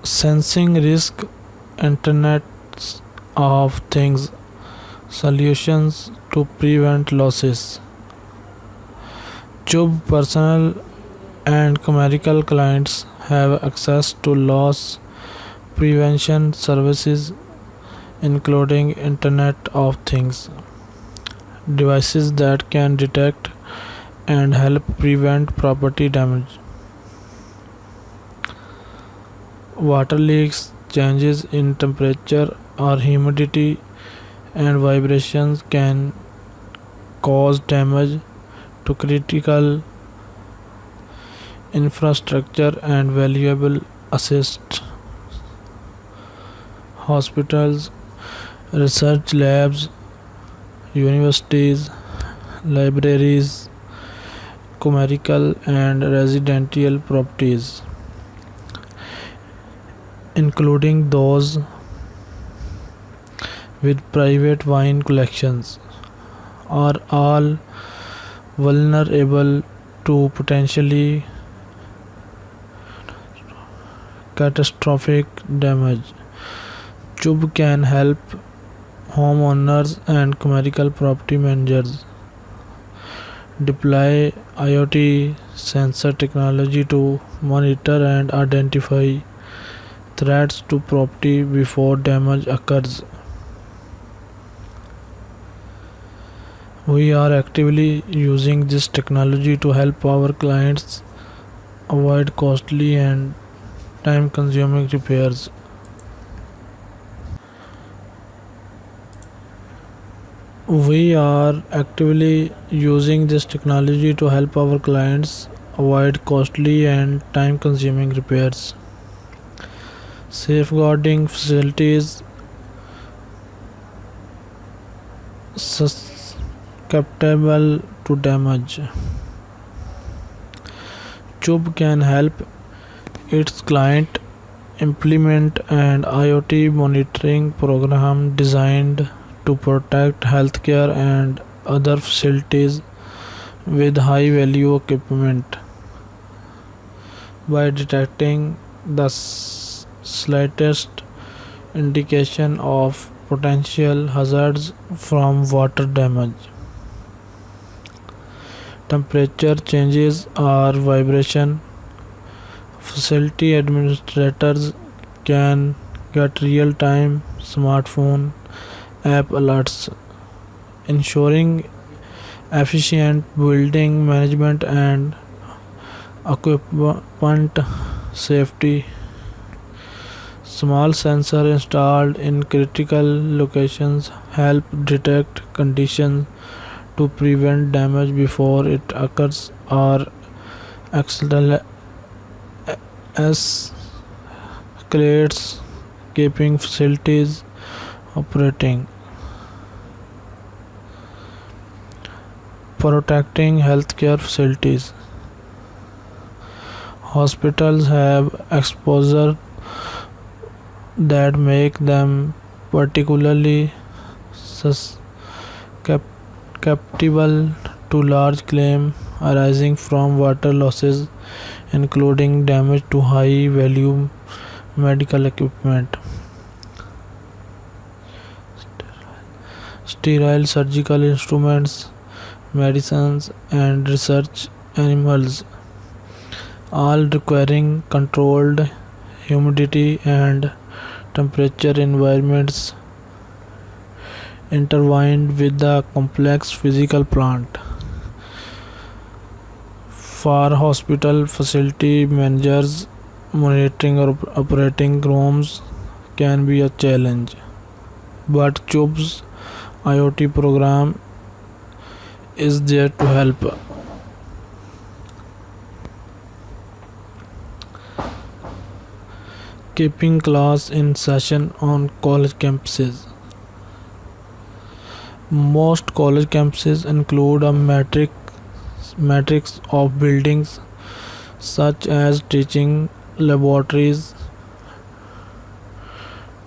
Sensing risk, Internet of Things solutions to prevent losses. Chubb personal and commercial clients have access to loss prevention services including Internet of Things devices that can detect and help prevent property damage. Water leaks, changes in temperature or humidity, and vibrations can cause damage to critical infrastructure and valuable assets. Hospitals, research labs, universities, libraries, commercial and residential properties, including those with private wine collections, are all vulnerable to potentially catastrophic damage. Chubb can help homeowners and commercial property managers deploy IoT sensor technology to monitor and identify threats to property before damage occurs. We are actively using this technology to help our clients avoid costly and time consuming repairs. We are actively using this technology to help our clients avoid costly and time consuming repairs. Safeguarding facilities susceptible to damage. Chubb can help its client implement an IoT monitoring program designed to protect healthcare and other facilities with high value equipment by detecting the slightest indication of potential hazards from water damage, temperature changes, or vibration. Facility administrators can get real time smartphone app alerts, ensuring efficient building management and occupant safety. Small sensors installed in critical locations help detect conditions to prevent damage before it occurs or accelerates escalates, keeping facilities operating. Protecting healthcare facilities. Hospitals have exposure that make them particularly susceptible to large claims arising from water losses, including damage to high value medical equipment, sterile surgical instruments, medicines, and research animals, all requiring controlled humidity and temperature environments intertwined with the complex physical plant. For hospital facility managers, monitoring or operating rooms can be a challenge, but Chubb's IoT program is there to help. Keeping class in session on college campuses. Most college campuses include a matrix of buildings such as teaching laboratories,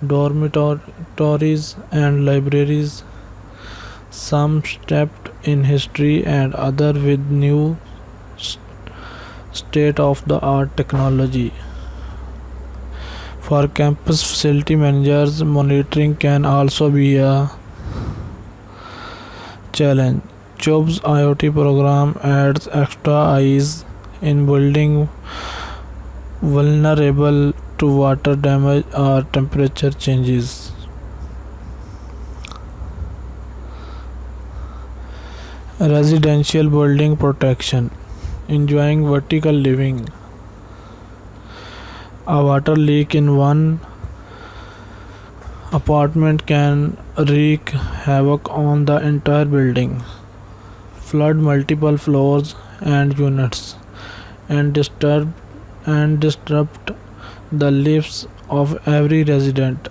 dormitories, and libraries, some steeped in history and other with new state of the art technology. For campus facility managers, monitoring can also be a challenge. Jobs IoT program adds extra eyes in building vulnerable to water damage or temperature changes. Residential building protection. Enjoying vertical living. A water leak in one apartment can wreak havoc on the entire building, flood multiple floors and units, and disrupt the lives of every resident.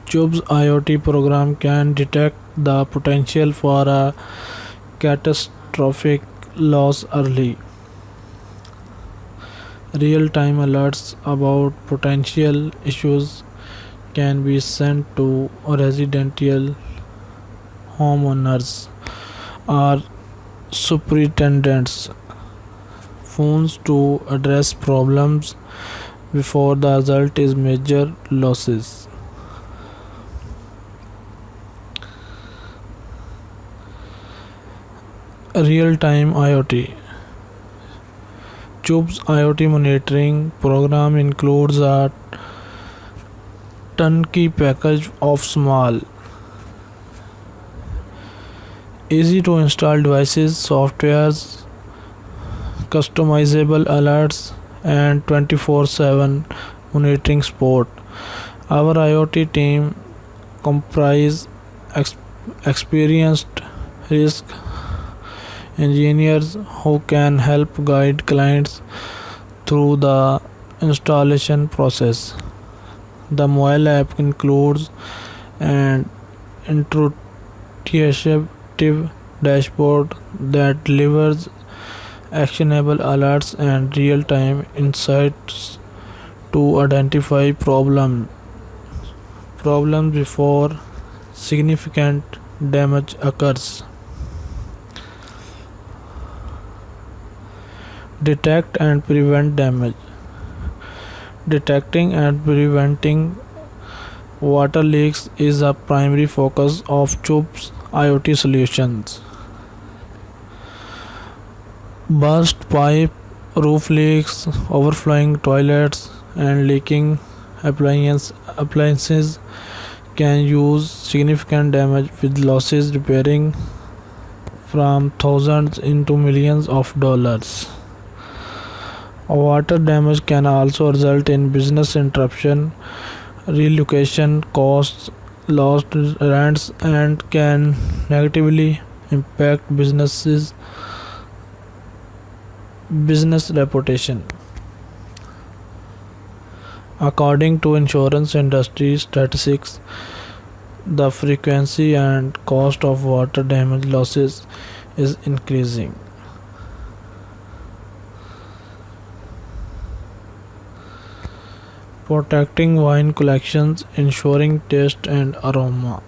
Chubb's IoT program can detect the potential for a catastrophic loss early. Real time alerts about potential issues can be sent to residential homeowners or superintendents phones to address problems before the result is major losses. Real time IoT. Chubb's IoT monitoring program includes a turnkey package of small, easy to install devices, softwares, customizable alerts, and 24/7 monitoring support. Our IoT team comprise ex- experienced risk engineers who can help guide clients through the installation process. The mobile app includes an intuitive dashboard that delivers actionable alerts and real-time insights to identify problems before significant damage occurs. Detect and prevent damage. Detecting and preventing water leaks is a primary focus of Chubb's IoT solutions. Burst pipe, roof leaks, overflowing toilets, and leaking appliances can use significant damage with losses repairing from thousands into millions of dollars. Water damage can also result in business interruption, relocation costs, lost rents, and can negatively impact business reputation. According to insurance industry statistics, the frequency and cost of water damage losses is increasing. Protecting wine collections, ensuring taste and aroma.